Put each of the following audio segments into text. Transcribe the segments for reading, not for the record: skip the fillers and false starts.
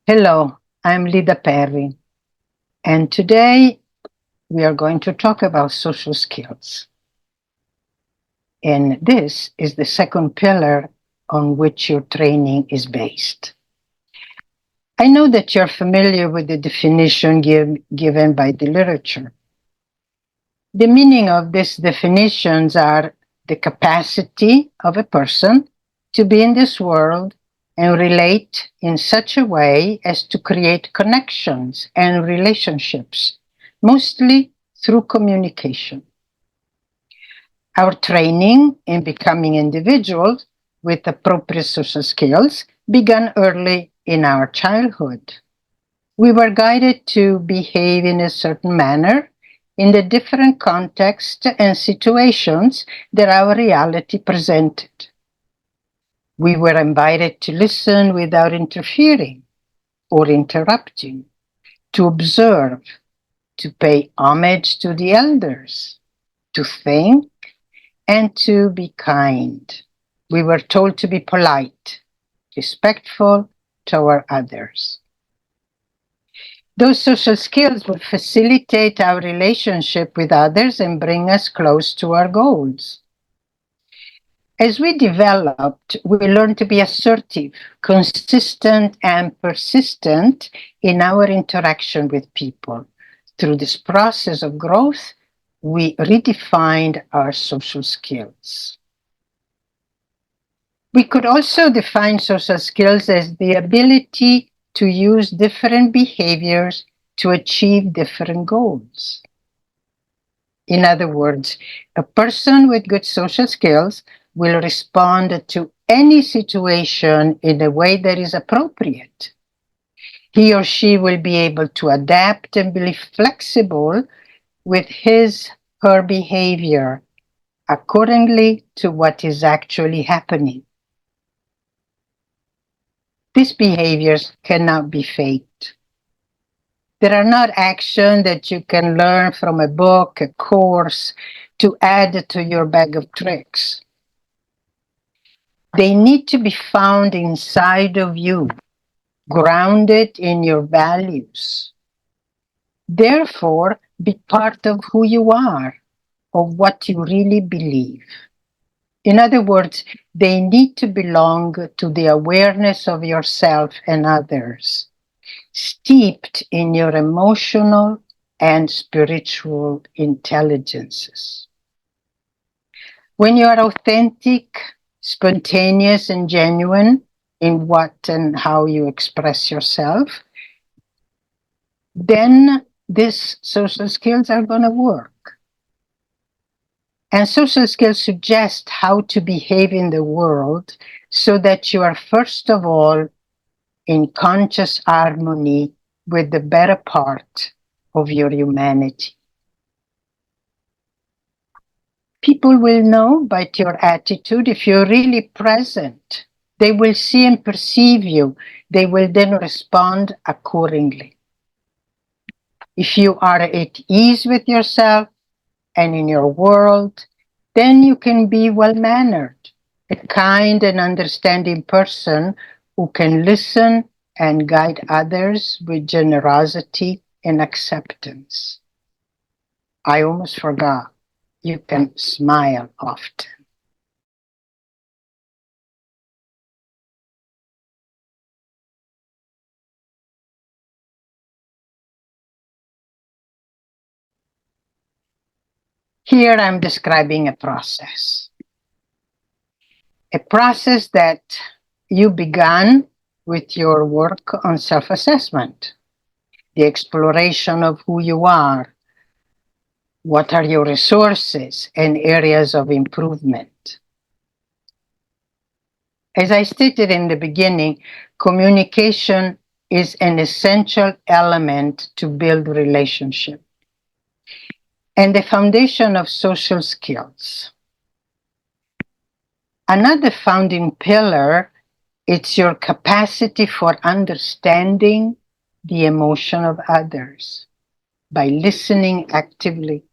Hello, I'm LIDA Perry, and today we are going to talk about social skills. And this is the second pillar on which your training is based. I know that you're familiar with the definition given by the literature. The meaning of these definitions are the capacity of a person to be in this world and relate in such a way as to create connections and relationships, mostly through communication. Our training in becoming individuals with appropriate social skills began early in our childhood. We were guided to behave in a certain manner in the different contexts and situations that our reality presented. We were invited to listen without interfering or interrupting, to observe, to pay homage to the elders, to think, and to be kind. We were told to be polite, respectful toward others. Those social skills would facilitate our relationship with others and bring us close to our goals. As we developed, we learned to be assertive, consistent, and persistent in our interaction with people. Through this process of growth, we redefined our social skills. We could also define social skills as the ability to use different behaviors to achieve different goals. In other words, a person with good social skills will respond to any situation in a way that is appropriate. He or she will be able to adapt and be flexible with her behavior accordingly to what is actually happening. These behaviors cannot be faked. There are not actions that you can learn from a book, a course, to add to your bag of tricks. They need to be found inside of you, grounded in your values. Therefore, be part of who you are, of what you really believe. In other words, they need to belong to the awareness of yourself and others, steeped in your emotional and spiritual intelligences. When you are authentic, spontaneous, and genuine in what and how you express yourself, then these social skills are going to work. And social skills suggest how to behave in the world so that you are, first of all, in conscious harmony with the better part of your humanity. People will know by your attitude if you're really present. They will see and perceive you. They will then respond accordingly. If you are at ease with yourself and in your world, then you can be well-mannered, a kind and understanding person who can listen and guide others with generosity and acceptance. I almost forgot. You can smile often. Here I'm describing a process that you began with your work on self-assessment, the exploration of who you are, what are your resources and areas of improvement. As I stated in the beginning, communication is an essential element to build relationship and the foundation of social skills. Another founding pillar is your capacity for understanding the emotion of others by listening actively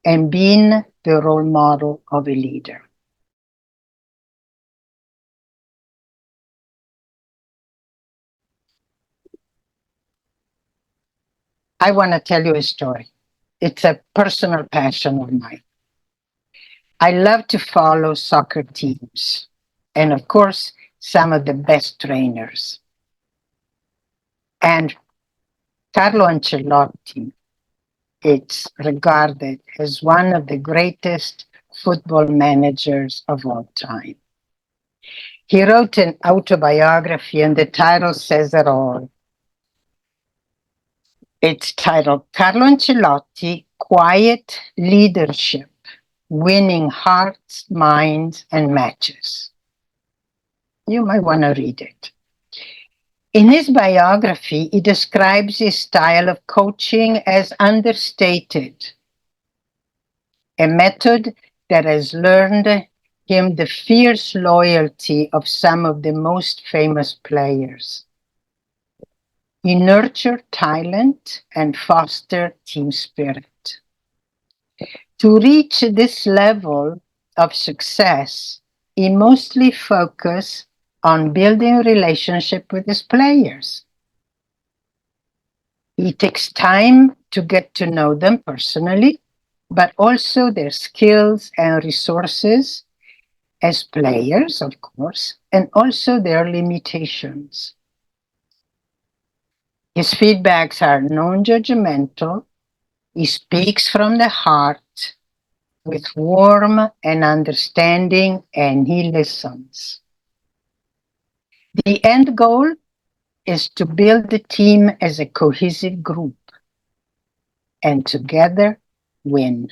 and being the role model of a leader. I want to tell you a story. It's a personal passion of mine. I love to follow soccer teams and, of course, some of the best trainers. And Carlo Ancelotti, it's regarded as one of the greatest football managers of all time. He wrote an autobiography, and the title says it all. It's titled Carlo Ancelotti Quiet Leadership, Winning Hearts, Minds, and Matches. You might want to read it. In his biography, he describes his style of coaching as understated, a method that has learned him the fierce loyalty of some of the most famous players. He nurtured talent and fostered team spirit. To reach this level of success, he mostly focused on building a relationship with his players. He takes time to get to know them personally, but also their skills and resources as players, of course, and also their limitations. His feedbacks are non-judgmental. He speaks from the heart with warmth and understanding, and he listens. The end goal is to build the team as a cohesive group and together win.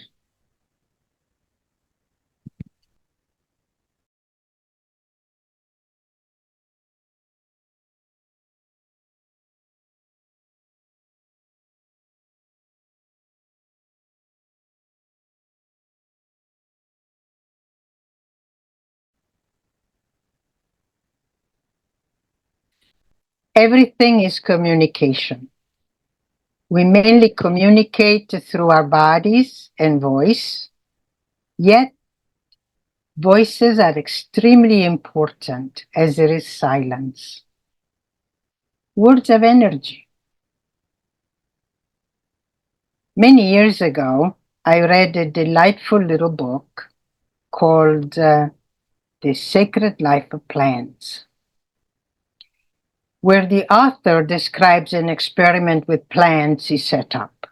Everything is communication. We mainly communicate through our bodies and voice, yet voices are extremely important as there is silence. Words have energy. Many years ago, I read a delightful little book called The Sacred Life of Plants, where the author describes an experiment with plants he set up.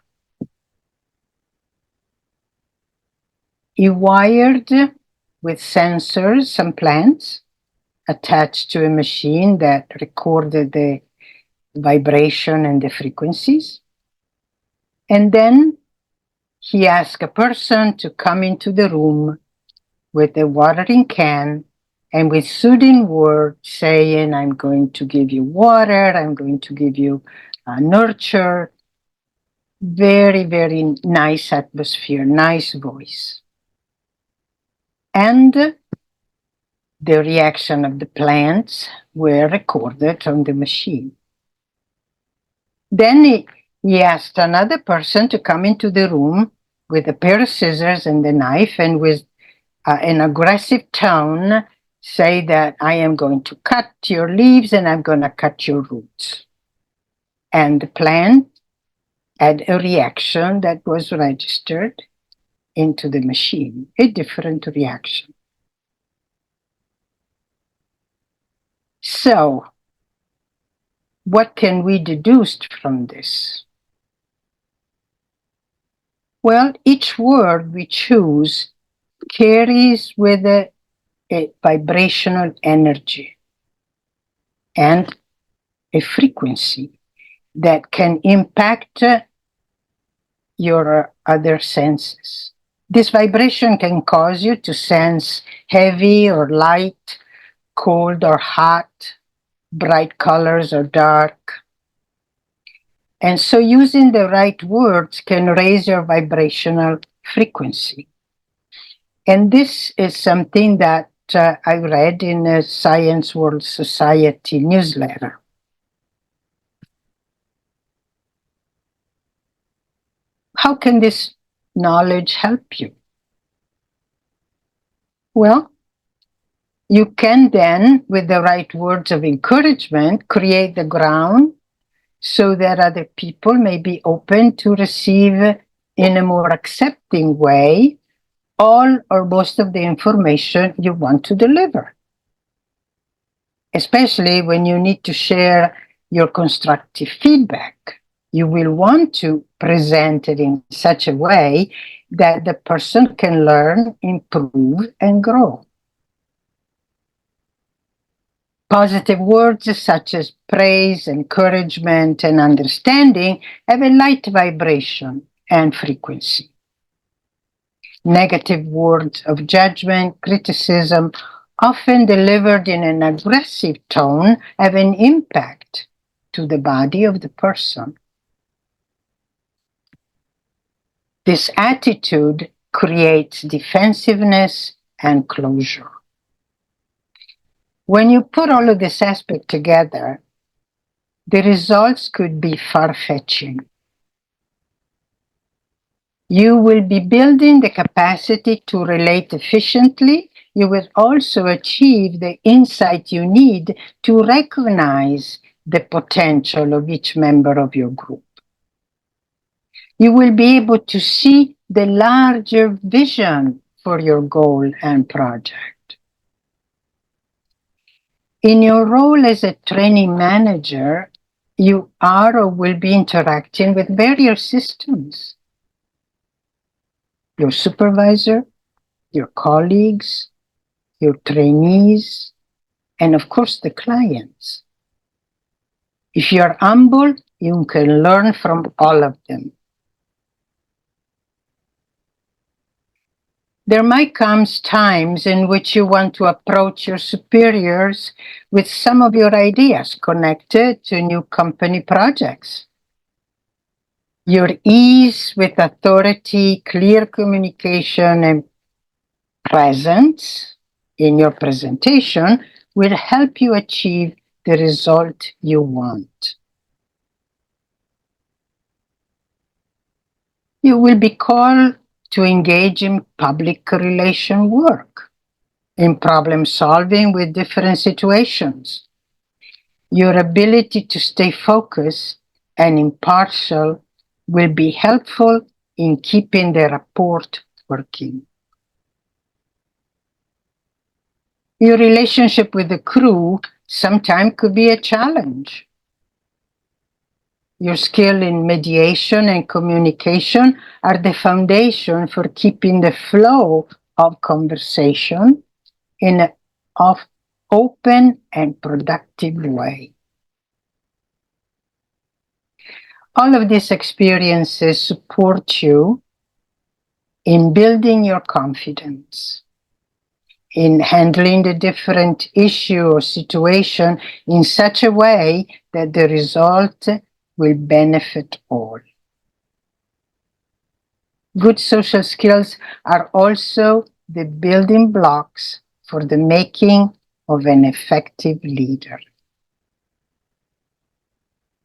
He wired with sensors some plants attached to a machine that recorded the vibration and the frequencies. And then he asked a person to come into the room with a watering can and with soothing words saying, I'm going to give you water, I'm going to give you nurture. Very, very nice atmosphere, nice voice. And the reaction of the plants were recorded on the machine. Then he asked another person to come into the room with a pair of scissors and a knife, and with an aggressive tone say that I am going to cut your leaves and I'm going to cut your roots. And the plant had a reaction that was registered into the machine, a different reaction. So, what can we deduce from this? Well, each word we choose carries with it a vibrational energy and a frequency that can impact your other senses. This vibration can cause you to sense heavy or light, cold or hot, bright colors or dark. And so using the right words can raise your vibrational frequency. And this is something that I read in a Science World Society newsletter. How can this knowledge help you? Well, you can then, with the right words of encouragement, create the ground so that other people may be open to receive in a more accepting way all or most of the information you want to deliver, especially when you need to share your constructive feedback. You will want to present it in such a way that the person can learn, improve, and grow. Positive words such as praise, encouragement, and understanding have a light vibration and frequency. Negative words of judgment, criticism, often delivered in an aggressive tone, have an impact to the body of the person. This attitude creates defensiveness and closure. When you put all of this aspect together, the results could be far-fetching. You will be building the capacity to relate efficiently. You will also achieve the insight you need to recognize the potential of each member of your group. You will be able to see the larger vision for your goal and project. In your role as a training manager, you are or will be interacting with various systems. Your supervisor, your colleagues, your trainees, and of course the clients. If you are humble, you can learn from all of them. There might come times in which you want to approach your superiors with some of your ideas connected to new company projects. Your ease with authority, clear communication, and presence in your presentation will help you achieve the result you want. You will be called to engage in public relation work, in problem solving with different situations. Your ability to stay focused and impartial will be helpful in keeping the rapport working. Your relationship with the crew sometimes could be a challenge. Your skill in mediation and communication are the foundation for keeping the flow of conversation in an open and productive way. All of these experiences support you in building your confidence, in handling the different issue or situation in such a way that the result will benefit all. Good social skills are also the building blocks for the making of an effective leader.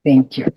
Thank you.